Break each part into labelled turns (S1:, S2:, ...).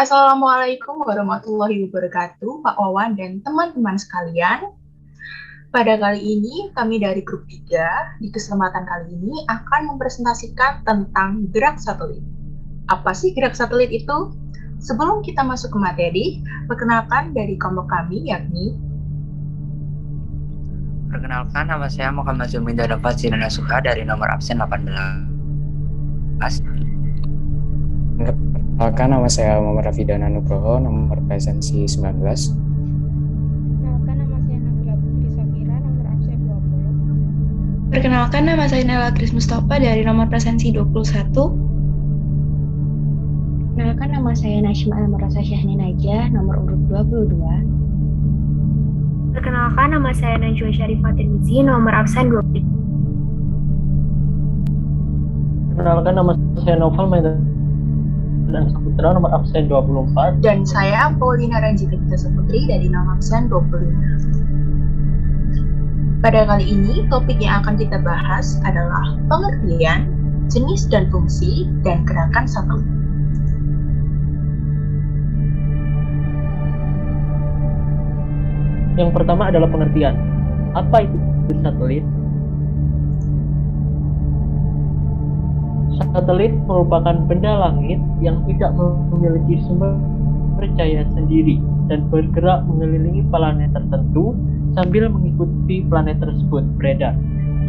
S1: Assalamualaikum warahmatullahi wabarakatuh, Pak Wawan dan teman-teman sekalian. Pada kali ini, kami dari grup 3 di kesempatan kali ini akan mempresentasikan tentang gerak satelit. Apa sih gerak satelit itu? Sebelum kita masuk ke materi, perkenalkan dari kelompok kami yakni
S2: Perkenalkan, nama saya Muhammad Zulmin Dadapat Zidana Suha dari nomor absen 18.
S3: Perkenalkan, nama saya Muhammad Rafidana Nugroho, nomor presensi 19.
S4: Perkenalkan, nama saya Nabila Putri Safira, nomor absen 20.
S5: Perkenalkan, nama saya Nela Kris Mustafa dari nomor presensi 21.
S6: Perkenalkan, nama saya Nashma Al-Murasa Syahni Najah, nomor urut 22.
S4: Perkenalkan, nama saya Najwa Syarifatin Mizi, nomor absen 20.
S7: Perkenalkan, nama saya Novel Maida dan Saputra, nomor absen 24.
S1: Dan saya Paulina Ranjita Gita Saputri dari nomor absen 25. Pada kali ini, topik yang akan kita bahas adalah pengertian, jenis dan fungsi, dan gerakan satelit.
S7: Yang pertama adalah pengertian. Apa itu satelit? Satelit merupakan benda langit yang tidak memiliki sumber cahaya sendiri dan bergerak mengelilingi planet tertentu sambil mengikuti planet tersebut beredar.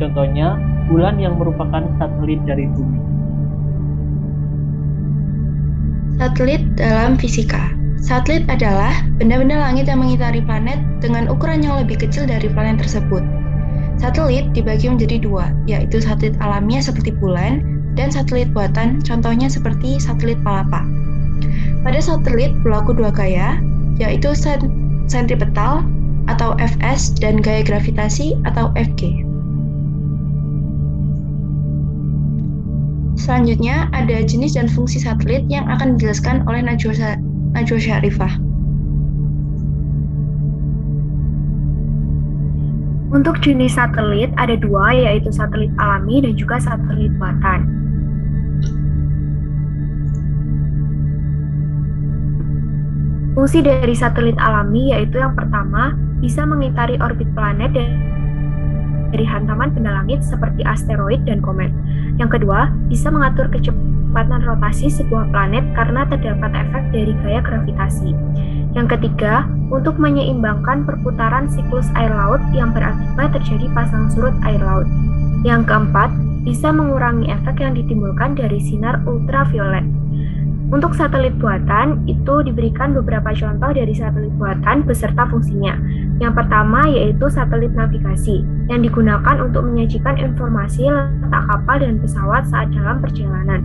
S7: Contohnya, bulan yang merupakan satelit dari bumi.
S5: Satelit dalam fisika. Satelit adalah benda-benda langit yang mengitari planet dengan ukuran yang lebih kecil dari planet tersebut. Satelit dibagi menjadi dua, yaitu satelit alamiah seperti bulan dan satelit buatan, contohnya seperti satelit Palapa. Pada satelit berlaku dua gaya, yaitu sentripetal atau Fs dan gaya gravitasi atau Fg. Selanjutnya ada jenis dan fungsi satelit yang akan dijelaskan oleh Najwa Syarifah.
S4: Untuk jenis satelit ada dua, yaitu satelit alami dan juga satelit buatan. Fungsi dari satelit alami yaitu yang pertama, bisa mengitari orbit planet dari hantaman benda langit seperti asteroid dan komet. Yang kedua, bisa mengatur kecepatan rotasi sebuah planet karena terdapat efek dari gaya gravitasi. Yang ketiga, untuk menyeimbangkan perputaran siklus air laut yang berakibat terjadi pasang surut air laut. Yang keempat, bisa mengurangi efek yang ditimbulkan dari sinar ultraviolet. Untuk satelit buatan, itu diberikan beberapa contoh dari satelit buatan beserta fungsinya. Yang pertama yaitu satelit navigasi, yang digunakan untuk menyajikan informasi letak kapal dan pesawat saat dalam perjalanan.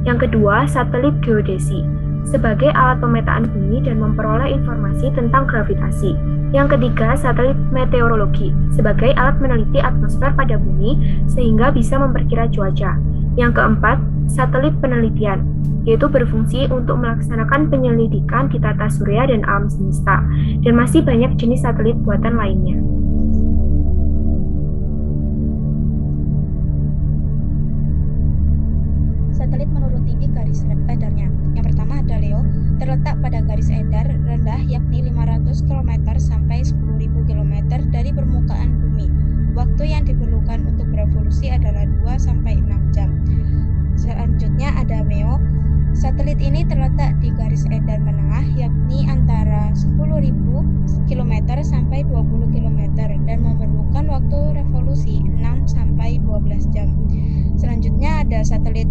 S4: Yang kedua, satelit geodesi, sebagai alat pemetaan bumi dan memperoleh informasi tentang gravitasi. Yang ketiga, satelit meteorologi, sebagai alat meneliti atmosfer pada bumi sehingga bisa memperkira cuaca. Yang keempat, satelit penelitian, yaitu berfungsi untuk melaksanakan penyelidikan di tata surya dan alam semesta, dan masih banyak jenis satelit buatan lainnya.
S8: Satelit menurut tinggi garis edarnya. Yang pertama ada LEO, terletak pada garis edar rendah yakni 500 km sampai 10.000 km dari permukaan bumi. Waktu yang diperlukan untuk berevolusi adalah 2 sampai 6 jam. Selanjutnya ada MEO. Satelit ini terletak di garis edar menengah yakni antara 10.000 km sampai 20 km dan memerlukan waktu revolusi 6 sampai 12 jam. Selanjutnya ada satelit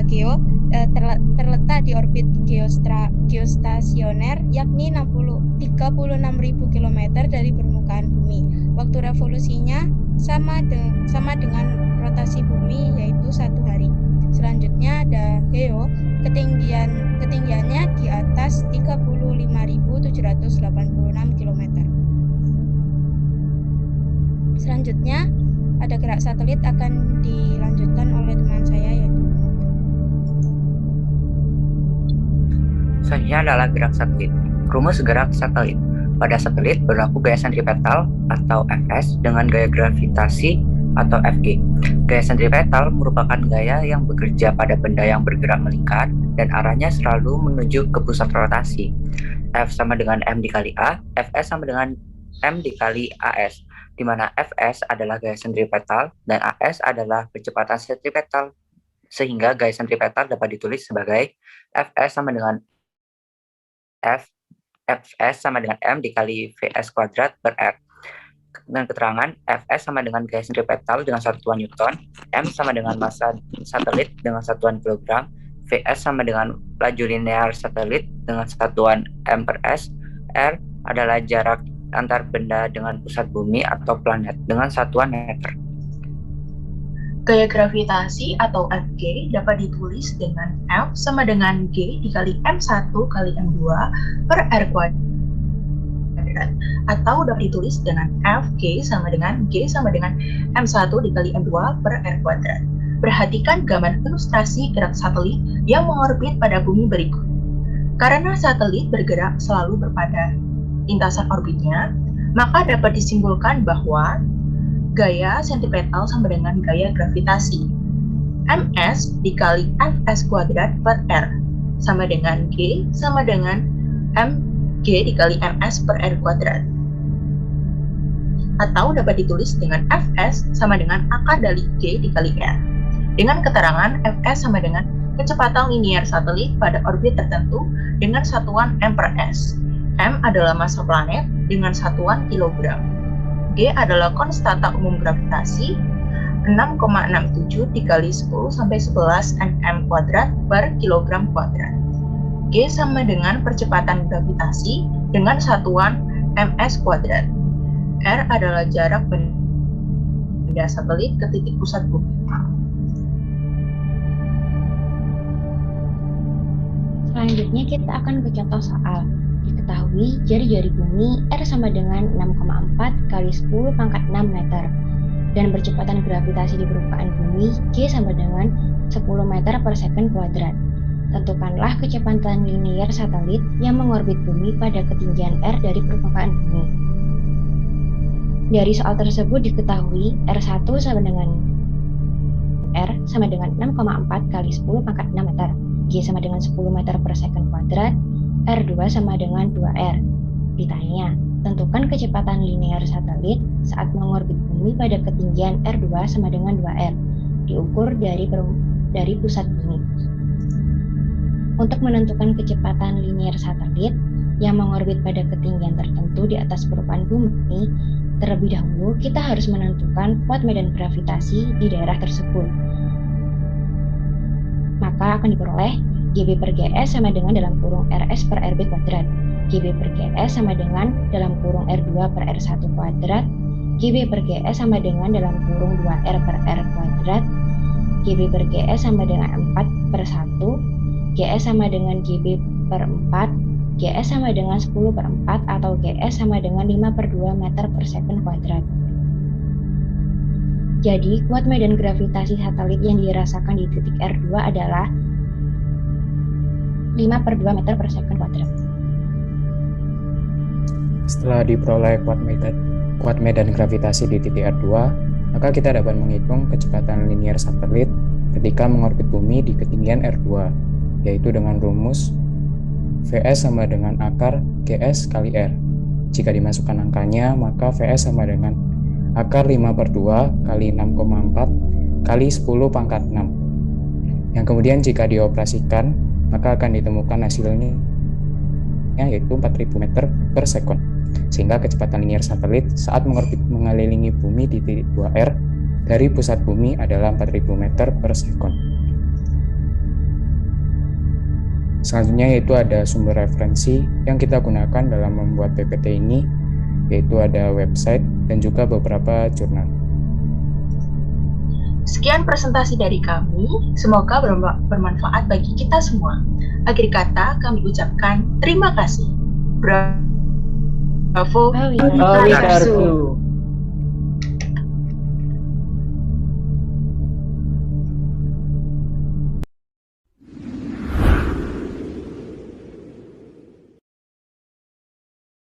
S8: GEO, terletak di orbit geostasioner yakni 36.000 km dari permukaan bumi. Waktu revolusinya sama dengan rotasi bumi yaitu 1 hari. Selanjutnya ada GEO, ketinggiannya di atas 35.786 km. Selanjutnya ada gerak satelit akan dilanjutkan oleh teman saya yaitu
S2: Selanjutnya adalah gerak satelit. Rumus gerak satelit. Pada satelit berlaku gaya sentripetal atau Fs dengan gaya gravitasi atau FG. Gaya sentripetal merupakan gaya yang bekerja pada benda yang bergerak melingkar dan arahnya selalu menuju ke pusat rotasi. F sama dengan M dikali A, Fs sama dengan M dikali AS, di mana Fs adalah gaya sentripetal dan AS adalah percepatan sentripetal, sehingga gaya sentripetal dapat ditulis sebagai Fs sama dengan Fs sama dengan M dikali Vs kuadrat per R. Dengan keterangan Fs sama dengan gaya sentripetal dengan satuan Newton, M sama dengan massa satelit dengan satuan kilogram, Vs sama dengan laju linear satelit dengan satuan M per S, R adalah jarak antar benda dengan pusat bumi atau planet dengan satuan meter.
S1: Gaya gravitasi atau Fg dapat ditulis dengan F sama dengan G dikali M1 kali M2 per R kuadrat, atau dapat ditulis dengan Fg sama dengan G sama dengan M1 dikali M2 per R kuadrat. Perhatikan gambar ilustrasi gerak satelit yang mengorbit pada bumi berikut. Karena satelit bergerak selalu berpada lintasan orbitnya, maka dapat disimpulkan bahwa gaya sentripetal sama dengan gaya gravitasi. Ms dikali Fs kuadrat per R sama dengan G sama dengan Mg dikali Ms per R kuadrat. Atau dapat ditulis dengan Fs sama dengan akar dari G dikali R. Dengan keterangan Fs sama dengan kecepatan linear satelit pada orbit tertentu dengan satuan M per S. M adalah massa planet dengan satuan kilogram. G adalah konstanta umum gravitasi 6,67 dikali 10 sampai 11 nm kuadrat per kilogram kuadrat. G sama dengan percepatan gravitasi dengan satuan ms kuadrat. R adalah jarak benda satelit ke titik pusat bumi.
S6: Selanjutnya kita akan ke contoh soal. Diketahui jari-jari bumi R sama dengan 6,4 kali 10 pangkat 6 meter. Dan percepatan gravitasi di permukaan bumi G sama dengan 10 meter per second kuadrat. Tentukanlah kecepatan linear satelit yang mengorbit bumi pada ketinggian R dari permukaan bumi. Dari soal tersebut diketahui R1 sama dengan R sama dengan 6,4 kali 10 pangkat 6 meter. G sama dengan 10 meter per second kuadrat. R2 sama dengan 2R. Ditanya, tentukan kecepatan linear satelit saat mengorbit bumi pada ketinggian R2 sama dengan 2R, diukur dari pusat bumi. Untuk menentukan kecepatan linear satelit yang mengorbit pada ketinggian tertentu di atas permukaan bumi, terlebih dahulu kita harus menentukan kuat medan gravitasi di daerah tersebut. Maka akan diperoleh GB per GS sama dengan dalam kurung RS per RB kuadrat. GB per GS sama dengan dalam kurung R2 per R1 kuadrat. GB per GS sama dengan dalam kurung 2R per R kuadrat. GB per GS sama dengan 4 per 1. GS sama dengan GB per 4. GS sama dengan 10 per 4 atau GS sama dengan 5 per 2 meter per second kuadrat. Jadi, kuat medan gravitasi satelit yang dirasakan di titik R2 adalah 5 per 2 meter per second kuadrat.
S3: Setelah diperoleh kuat medan gravitasi di titik R2, maka kita dapat menghitung kecepatan linear satelit ketika mengorbit bumi di ketinggian R2, yaitu dengan rumus Vs sama dengan akar GS kali R. Jika dimasukkan angkanya, maka Vs sama dengan akar 5 per 2 kali 6,4 kali 10 pangkat 6. Yang kemudian jika dioperasikan, maka akan ditemukan hasilnya yaitu 4000 meter per sekon. Sehingga kecepatan linear satelit saat mengorbit mengelilingi bumi di titik 2R dari pusat bumi adalah 4000 meter per sekon. Selanjutnya yaitu ada sumber referensi yang kita gunakan dalam membuat PPT ini, yaitu ada website dan juga beberapa jurnal.
S1: Sekian presentasi dari kami, semoga bermanfaat bagi kita semua. Akhir kata kami ucapkan terima kasih. Bravo.
S7: Arigatou.